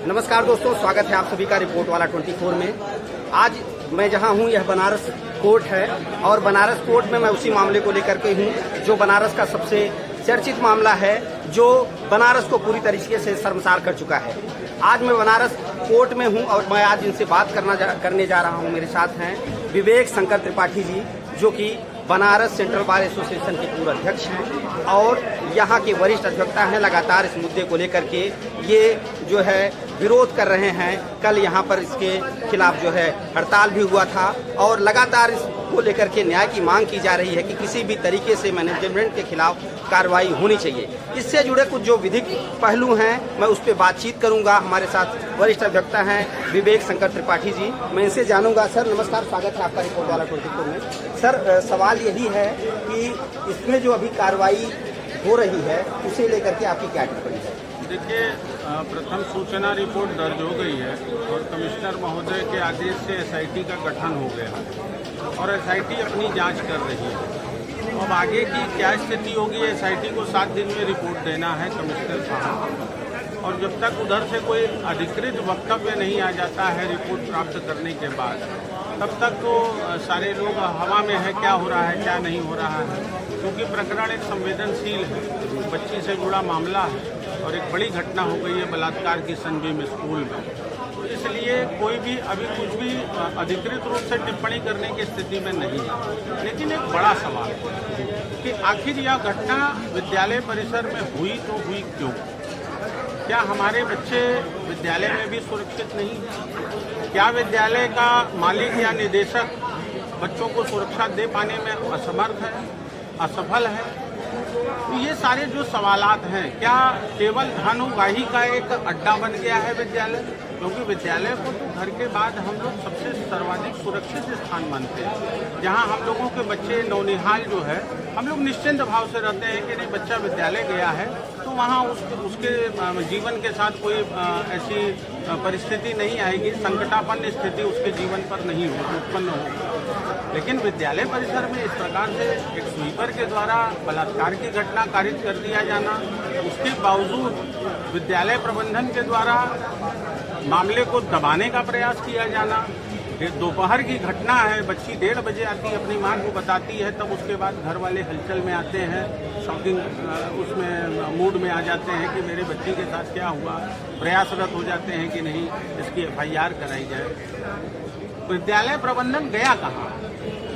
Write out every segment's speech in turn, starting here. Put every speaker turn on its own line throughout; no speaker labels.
नमस्कार दोस्तों, स्वागत है आप सभी का रिपोर्ट वाला 24 में। आज मैं जहां हूं यह बनारस कोर्ट है और बनारस कोर्ट में मैं उसी मामले को लेकर के हूं जो बनारस का सबसे चर्चित मामला है, जो बनारस को पूरी तरीके से शर्मसार कर चुका है। आज मैं बनारस कोर्ट में हूं और मैं आज इनसे बात करने जा रहा हूं। मेरे साथ हैं विवेक शंकर त्रिपाठी जी, जो कि बनारस सेंट्रल बार एसोसिएशन के पूर्व अध्यक्ष हैं और यहाँ के वरिष्ठ अधिवक्ता हैं। लगातार इस मुद्दे को लेकर के ये जो है विरोध कर रहे हैं। कल यहाँ पर इसके खिलाफ जो है हड़ताल भी हुआ था और लगातार इसको लेकर के न्याय की मांग की जा रही है कि किसी भी तरीके से मैनेजमेंट के खिलाफ कार्रवाई होनी चाहिए। इससे जुड़े कुछ जो विधिक पहलू हैं मैं उस पर बातचीत करूंगा। हमारे साथ वरिष्ठ अधिवक्ता हैं विवेक शंकर त्रिपाठी जी, मैं इनसे जानूंगा। सर नमस्कार, स्वागत है आपका रिपोर्ट वाला 24 में। सर सवाल यही है कि इसमें जो अभी कार्रवाई हो रही है उसे लेकर के आपकी क्या टिप्पणी है?
देखिए, प्रथम सूचना रिपोर्ट दर्ज हो गई है और कमिश्नर महोदय के आदेश से एसआईटी का गठन हो गया और एसआईटी अपनी जांच कर रही है। अब आगे की क्या स्थिति होगी, एसआईटी को 7 दिन में रिपोर्ट देना है कमिश्नर साहब, और जब तक उधर से कोई अधिकृत वक्तव्य नहीं आ जाता है रिपोर्ट प्राप्त करने के बाद, तब तक तो सारे लोग हवा में है क्या हो रहा है क्या नहीं हो रहा है, क्योंकि प्रकरण एक संवेदनशील है, बच्ची से जुड़ा मामला है और एक बड़ी घटना हो गई है बलात्कार की सनबीम स्कूल में। तो इसलिए कोई भी अभी कुछ भी अधिकृत रूप से टिप्पणी करने की स्थिति में नहीं है। लेकिन एक बड़ा सवाल है कि आखिर यह घटना विद्यालय परिसर में हुई तो हुई क्यों? क्या हमारे बच्चे विद्यालय में भी सुरक्षित नहीं हैं? क्या विद्यालय का मालिक या निदेशक बच्चों को सुरक्षा दे पाने में असमर्थ है, असफल है? तो ये सारे जो सवालात हैं, क्या केवल धन उगाही का एक अड्डा बन गया है विद्यालय? क्योंकि विद्यालय को तो घर के बाद हम लोग सबसे सर्वाधिक सुरक्षित स्थान मानते हैं, जहां हम लोगों के बच्चे नौनिहाल जो है, हम लोग निश्चिंत भाव से रहते हैं कि नहीं बच्चा विद्यालय गया है तो वहाँ उसके जीवन के साथ कोई ऐसी परिस्थिति नहीं आएगी, संकटापन्न स्थिति उसके जीवन पर नहीं उत्पन्न होगी। लेकिन विद्यालय परिसर में इस प्रकार से एक स्वीपर के द्वारा बलात्कार की घटना कारित कर दिया जाना, उसके बावजूद विद्यालय प्रबंधन के द्वारा मामले को दबाने का प्रयास किया जाना। दोपहर की घटना है, बच्ची 1:30 बजे आती है, अपनी मां को बताती है, तब उसके बाद घर वाले हलचल में आते हैं, शॉकिंग उसमें मूड में आ जाते हैं कि मेरे बच्ची के साथ क्या हुआ, प्रयासरत हो जाते हैं कि नहीं इसकी FIR कराई जाए। विद्यालय प्रबंधन गया कहाँ?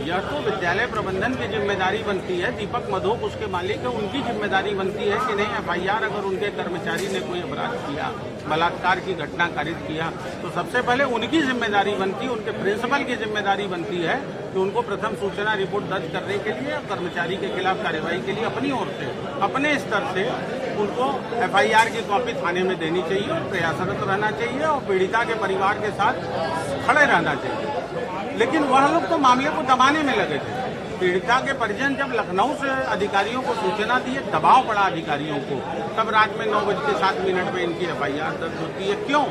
यह तो विद्यालय प्रबंधन की जिम्मेदारी बनती है, दीपक मधोक उसके मालिक है, उनकी जिम्मेदारी बनती है कि नहीं FIR अगर उनके कर्मचारी ने कोई अपराध किया, बलात्कार की घटना कारित किया, तो सबसे पहले उनकी जिम्मेदारी बनती है, उनके प्रिंसिपल की जिम्मेदारी बनती है कि उनको प्रथम सूचना रिपोर्ट दर्ज करने के लिए और कर्मचारी के खिलाफ कार्रवाई के लिए अपनी ओर से, अपने स्तर से उनको FIR की कॉपी थाने में देनी चाहिए और प्रयासरत रहना चाहिए और पीड़िता के परिवार के साथ खड़े रहना चाहिए। लेकिन वह लोग तो मामले को दबाने में लगे थे। पीड़िता के परिजन जब लखनऊ से अधिकारियों को सूचना दिए, दबाव पड़ा अधिकारियों को, तब रात में 9:07 में इनकी FIR दर्ज होती है। क्यों?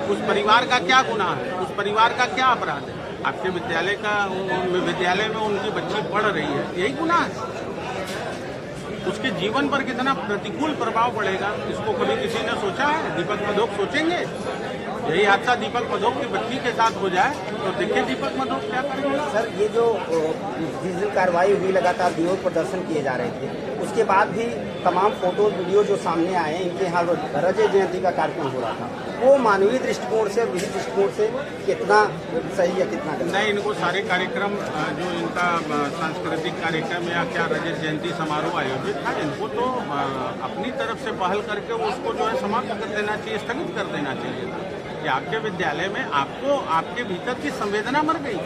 उस परिवार का क्या गुनाह है, उस परिवार का क्या अपराध है? आपके विद्यालय में उनकी बच्ची पढ़ रही है, यही गुनाह है। उसके जीवन पर कितना प्रतिकूल प्रभाव पड़ेगा, इसको कभी किसी ने सोचा है? दीपक मधोक सोचेंगे? यही हादसा दीपक मधोक की बच्ची के साथ हो जाए तो देखिए दीपक मधोक क्या करेंगे।
सर ये जो जिस दिन कार्रवाई हुई, लगातार विरोध प्रदर्शन किए जा रहे थे, उसके बाद भी तमाम फोटो वीडियो जो सामने आए, इनके यहाँ रजत जयंती का कार्यक्रम हो रहा था, वो मानवीय दृष्टिकोण से, विधि दृष्टिकोण से कितना सही है कितना गलत?
नहीं, इनको सारे कार्यक्रम जो इनका सांस्कृतिक कार्यक्रम या क्या रजत जयंती समारोह आयोजित था, इनको तो अपनी तरफ से पहल करके उसको जो है समाप्त कर देना चाहिए, स्थगित कर देना चाहिए कि आपके विद्यालय में आपको आपके भीतर की संवेदना मर गई,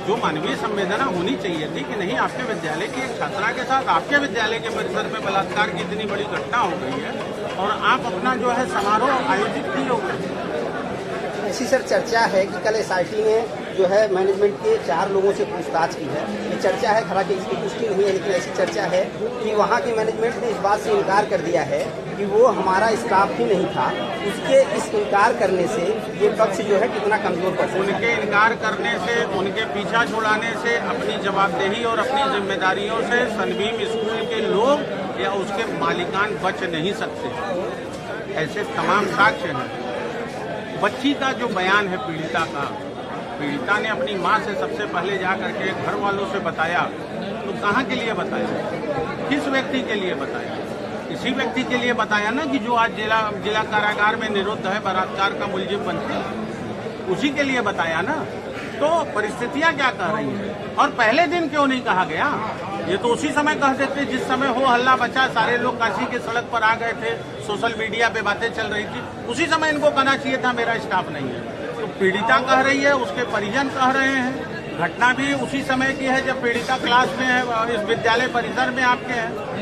जो मानवीय संवेदना होनी चाहिए थी कि नहीं आपके विद्यालय की एक छात्रा के साथ आपके विद्यालय के परिसर में बलात्कार की इतनी बड़ी घटना हो गई है और आप अपना जो है समारोह आयोजित किए हो।
ऐसी सर चर्चा है कि कल SIT ने जो है मैनेजमेंट के 4 लोगों से पूछताछ की है। ये चर्चा है, हालांकि इसकी पुष्टि नहीं है, लेकिन ऐसी चर्चा है कि वहाँ की मैनेजमेंट ने इस बात से इनकार कर दिया है कि वो हमारा स्टाफ ही नहीं था। उसके इस इनकार करने से ये पक्ष जो है कितना कमजोर पड़ सकता है?
उनके इनकार करने से, उनके पीछा छुड़ाने से, अपनी जवाबदेही और अपनी जिम्मेदारियों से सनबीम स्कूल के लोग या उसके मालिकान बच नहीं सकते। ऐसे तमाम साक्ष्य हैं। बच्ची का जो बयान है पीड़िता ने अपनी माँ से सबसे पहले जा करके घर वालों से बताया, तो कहाँ के लिए बताया, किस व्यक्ति के लिए बताया? इसी व्यक्ति के लिए बताया ना कि जो आज जिला कारागार में निरुद्ध है, बलात्कार का मुलजिम बनते, उसी के लिए बताया ना। तो परिस्थितियां क्या कह रही हैं? और पहले दिन क्यों नहीं कहा गया? ये तो उसी समय कह देते जिस समय हो हल्ला बचा, सारे लोग काशी के सड़क पर आ गए थे, सोशल मीडिया पे बातें चल रही थी, उसी समय इनको कहना चाहिए था मेरा स्टाफ नहीं है। तो पीड़िता कह रही है, उसके परिजन कह रहे हैं, घटना भी उसी समय की है जब पीड़िता क्लास में है, इस विद्यालय परिसर में आपके हैं।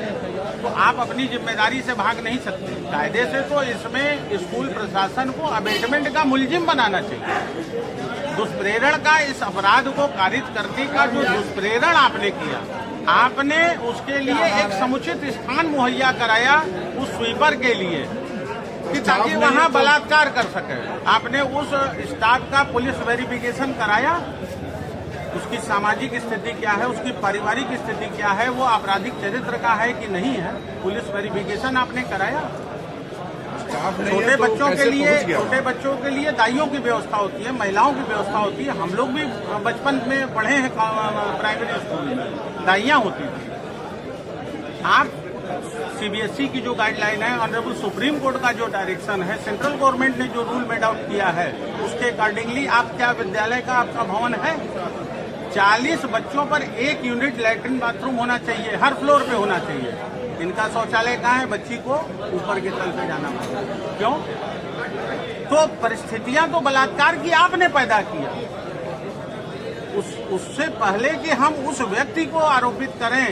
तो आप अपनी जिम्मेदारी से भाग नहीं सकते। कायदे से तो इसमें स्कूल प्रशासन को अबेटमेंट का मुलजिम बनाना चाहिए। दुष्प्रेरण का, इस अपराध को कारित करने का जो दुष्प्रेरण आपने किया, आपने उसके लिए एक समुचित स्थान मुहैया कराया उस स्वीपर के लिए कि ताकि वहां बलात्कार कर सके। आपने उस स्टाफ का पुलिस वेरिफिकेशन कराया, उसकी सामाजिक स्थिति क्या है, उसकी पारिवारिक स्थिति क्या है, वो आपराधिक चरित्र का है कि नहीं है, पुलिस वेरिफिकेशन आपने कराया। छोटे बच्चों के लिए दाइयों की व्यवस्था होती है, महिलाओं की व्यवस्था होती है। हम लोग भी बचपन में पढ़े हैं प्राइमरी स्कूल में, दाइयां होती थी। आप सीबीएसई की जो गाइडलाइन है, ऑनरेबल सुप्रीम कोर्ट का जो डायरेक्शन है, सेंट्रल गवर्नमेंट ने जो रूल मेड आउट किया है, उसके अकॉर्डिंगली आप क्या विद्यालय का आपका भवन है, 40 बच्चों पर 1 यूनिट लैट्रिन बाथरूम होना चाहिए, हर फ्लोर पे होना चाहिए। इनका शौचालय कहाँ है? बच्ची को ऊपर के तल पे जाना पड़ता है। क्यों? तो परिस्थितियां तो बलात्कार की आपने पैदा किया। उससे पहले कि हम उस व्यक्ति को आरोपित करें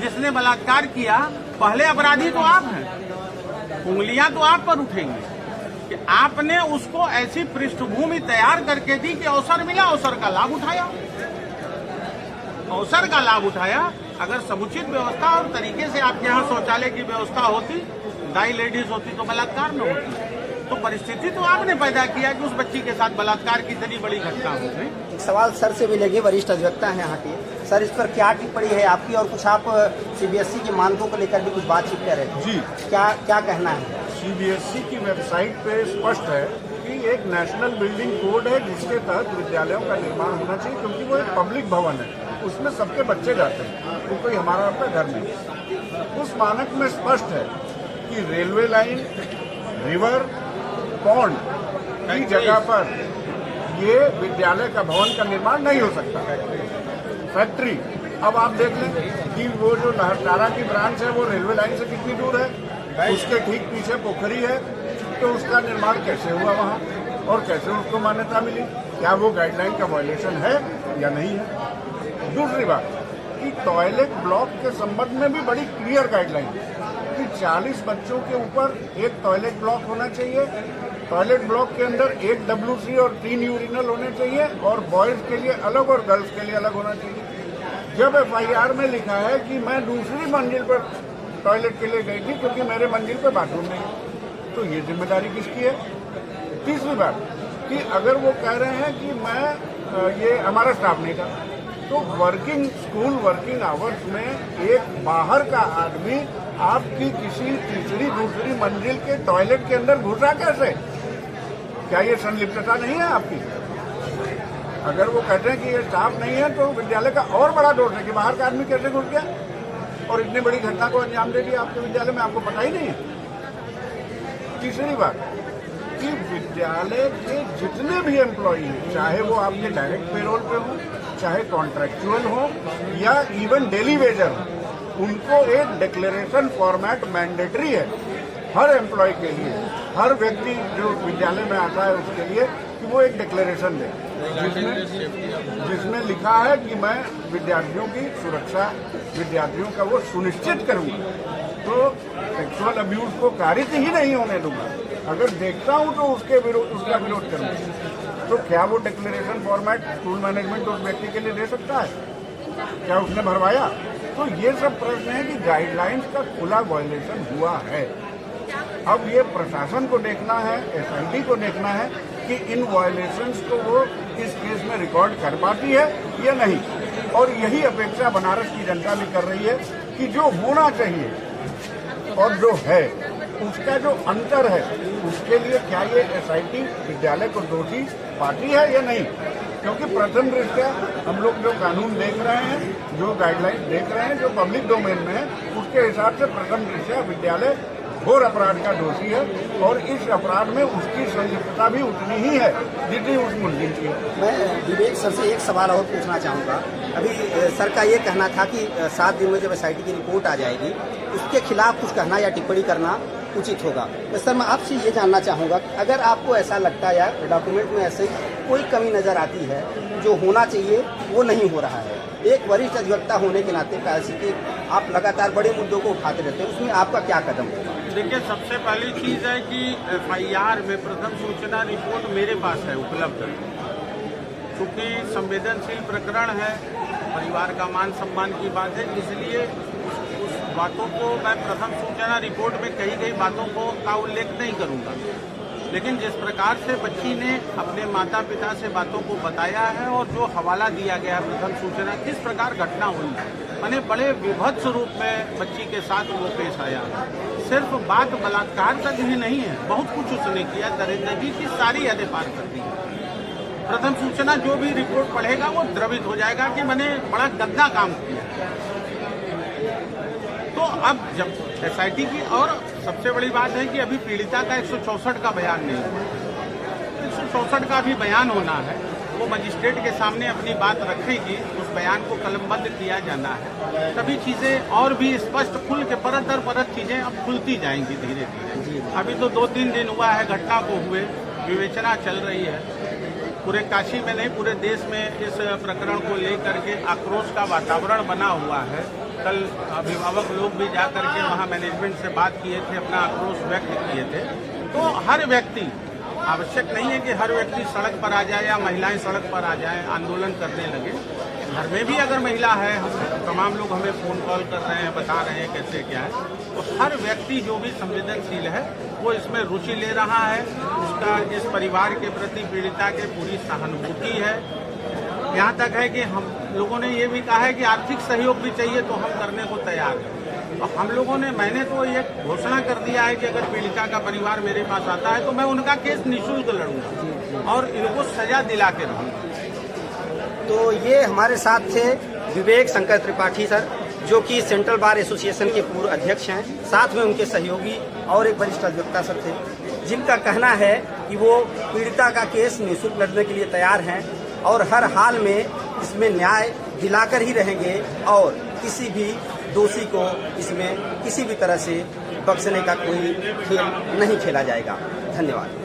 जिसने बलात्कार किया, पहले अपराधी तो आप हैं। उंगलियां तो आप पर उठेंगी कि आपने उसको ऐसी पृष्ठभूमि तैयार करके दी कि अवसर मिला, अवसर का लाभ उठाया। अवसर का लाभ उठाया। अगर समुचित व्यवस्था और तरीके से आपके यहाँ शौचालय की व्यवस्था होती, दाई लेडीज होती, तो बलात्कार न होती। तो परिस्थिति तो आपने पैदा किया कि उस बच्ची के साथ बलात्कार की इतनी बड़ी घटना हो गई।
सवाल सर से मिलेंगे, वरिष्ठ अधिवक्ता हैं यहाँ के। सर, इस पर क्या टिप्पणी है आपकी? और कुछ आप सीबीएसई के मानकों को लेकर भी कुछ बातचीत कर रहे थे जी, क्या कहना है?
सीबीएसई की वेबसाइट पे स्पष्ट है कि एक नेशनल बिल्डिंग कोड है जिसके तहत विद्यालयों का निर्माण होना चाहिए, क्योंकि वो एक पब्लिक भवन है, उसमें सबके बच्चे जाते हैं, तो कोई हमारा अपना घर नहीं। उस मानक में स्पष्ट है कि रेलवे लाइन, रिवर, पॉन्ड की जगह पर ये विद्यालय का भवन का निर्माण नहीं हो सकता। फैक्ट्री, अब आप देख लें कि वो जो लहरटारा की ब्रांच है वो रेलवे लाइन से कितनी दूर है, उसके ठीक पीछे पोखरी है, तो उसका निर्माण कैसे हुआ वहाँ और कैसे उसको मान्यता मिली? क्या वो गाइडलाइन का वायलेशन है या नहीं है? दूसरी बात कि टॉयलेट ब्लॉक के संबंध में भी बड़ी क्लियर गाइडलाइन कि 40 बच्चों के ऊपर एक टॉयलेट ब्लॉक होना चाहिए। टॉयलेट ब्लॉक के अंदर 1 WC और 3 यूरिनल होने चाहिए, और बॉयज के लिए अलग और गर्ल्स के लिए अलग होना चाहिए। जब FIR में लिखा है कि मैं दूसरी मंजिल पर टॉयलेट के लिए गई थी क्योंकि मेरे मंजिल पर बाथरूम नहीं, तो ये जिम्मेदारी किसकी है? तीसरी बात कि अगर वो कह रहे हैं कि मैं ये हमारा स्टाफ नहीं था, तो स्कूल वर्किंग आवर्स में एक बाहर का आदमी आपकी किसी तीसरी दूसरी मंजिल के टॉयलेट के अंदर घुसा कैसे? क्या ये संलिप्तता नहीं है आपकी? अगर वो कहते हैं कि ये स्टाफ नहीं है, तो विद्यालय का और बड़ा दोष है कि बाहर का आदमी कैसे घुस गया और इतनी बड़ी घटना को अंजाम दे दिया आपके विद्यालय में, आपको पता ही नहीं है। तीसरी बात कि विद्यालय के जितने भी एम्प्लॉई हैं, चाहे वो आपके डायरेक्ट पेरोल पे हो, चाहे कॉन्ट्रैक्चुअल हो या इवन डेली वेजर हो, उनको एक डिक्लेरेशन फॉर्मेट मैंडेटरी है हर एम्प्लॉय के लिए, हर व्यक्ति जो विद्यालय में आता है उसके लिए, कि वो एक डिक्लेरेशन दे जिसमें लिखा है कि मैं विद्यार्थियों की सुरक्षा, विद्यार्थियों का वो सुनिश्चित करूंगा, तो सेक्सुअल अब्यूज को कारित ही नहीं होने दूंगा। अगर देखता हूं तो उसका विरोध करूंगा। तो क्या वो डिक्लेरेशन फॉर्मेट स्कूल मैनेजमेंट उस व्यक्ति के लिए दे सकता है? क्या उसने भरवाया? तो ये सब प्रश्न है कि गाइडलाइंस का खुला वायलेशन हुआ है। अब ये प्रशासन को देखना है, SIT को देखना है कि इन वायलेशंस को वो इस केस में रिकॉर्ड कर पाती है या नहीं। और यही अपेक्षा बनारस की जनता भी कर रही है कि जो होना चाहिए और जो है उसका जो अंतर है उसके लिए क्या ये एसआईटी विद्यालय को दोषी पार्टी है या नहीं? क्योंकि प्रथम दृष्टया हम लोग जो कानून देख रहे हैं, जो गाइडलाइन देख रहे हैं, जो पब्लिक डोमेन में है, उसके हिसाब से प्रथम दृष्टया विद्यालय घोर अपराध का दोषी है और इस अपराध में उसकी संलिप्तता भी उतनी ही है जितनी उस मुलजिम की है।
मैं विवेक सर से एक सवाल और पूछना चाहूँगा। अभी सर का ये कहना था कि 7 दिन में जब एसआईटी की रिपोर्ट आ जाएगी उसके खिलाफ कुछ कहना या टिप्पणी करना उचित होगा। तो सर मैं आपसे ये जानना चाहूँगा कि अगर आपको ऐसा लगता है या डॉक्यूमेंट में ऐसे कोई कमी नज़र आती है जो होना चाहिए वो नहीं हो रहा है, एक वरिष्ठ अधिवक्ता होने के नाते कि आप लगातार बड़े मुद्दों को उठाते रहते हैं, उसमें आपका क्या कदम होगा?
देखिए, सबसे पहली चीज़ है कि एफआईआर में प्रथम सूचना रिपोर्ट मेरे पास है उपलब्ध। चूँकि संवेदनशील प्रकरण है, परिवार का मान सम्मान की बात है, इसलिए उस बातों को मैं प्रथम सूचना रिपोर्ट में कही गई बातों का उल्लेख नहीं करूँगा। लेकिन जिस प्रकार से बच्ची ने अपने माता पिता से बातों को बताया है और जो हवाला दिया गया है प्रथम सूचना, किस प्रकार घटना हुई, मैंने बड़े विभत्स रूप में बच्ची के साथ वो पेश आया। सिर्फ बात बलात्कार तक ही नहीं है, बहुत कुछ उसने किया, दरिंदगी की सारी हदें पार कर दी। प्रथम सूचना जो भी रिपोर्ट पढ़ेगा वो द्रवित हो जाएगा कि मैंने बड़ा गंदा काम किया। तो अब जब एसआईटी की, और सबसे बड़ी बात है कि अभी पीड़िता का 164 का बयान नहीं है, 164 का भी बयान होना है, वो मजिस्ट्रेट के सामने अपनी बात रखेगी, उस बयान को कलमबंद किया जाना है, तभी चीज़ें और भी स्पष्ट खुल के परत दर परत चीज़ें अब खुलती जाएंगी धीरे धीरे। अभी तो 2-3 दिन हुआ है घटना को हुए, विवेचना चल रही है। पूरे काशी में नहीं, पूरे देश में इस प्रकरण को लेकर के आक्रोश का वातावरण बना हुआ है। कल अभिभावक लोग भी जाकर के वहाँ मैनेजमेंट से बात किए थे, अपना आक्रोश व्यक्त किए थे। तो हर व्यक्ति, आवश्यक नहीं है कि हर व्यक्ति सड़क पर आ जाए या महिलाएं सड़क पर आ जाएं, आंदोलन करने लगे। घर में भी अगर महिला है, हम तमाम लोग हमें फ़ोन कॉल कर रहे हैं, बता रहे हैं कैसे क्या है, तो हर व्यक्ति जो भी संवेदनशील है वो इसमें रुचि ले रहा है। उसका इस परिवार के प्रति पीड़िता के पूरी सहानुभूति है। यहाँ तक है कि हम लोगों ने ये भी कहा है कि आर्थिक सहयोग भी चाहिए तो हम करने को तैयार हैं। और हम लोगों ने, मैंने तो ये घोषणा कर दिया है कि अगर पीड़िता का परिवार मेरे पास आता है तो मैं उनका केस निःशुल्क लड़ूंगा और इनको सजा दिला के रहूँगा।
तो ये हमारे साथ थे विवेक शंकर त्रिपाठी सर, जो कि सेंट्रल बार एसोसिएशन के पूर्व अध्यक्ष हैं। साथ में उनके सहयोगी और एक वरिष्ठ अधिवक्ता सर थे, जिनका कहना है कि वो पीड़िता का केस निःशुल्क लड़ने के लिए तैयार हैं और हर हाल में इसमें न्याय दिलाकर ही रहेंगे और किसी भी दोषी को इसमें किसी भी तरह से बख्शने का कोई खेल नहीं खेला जाएगा। धन्यवाद।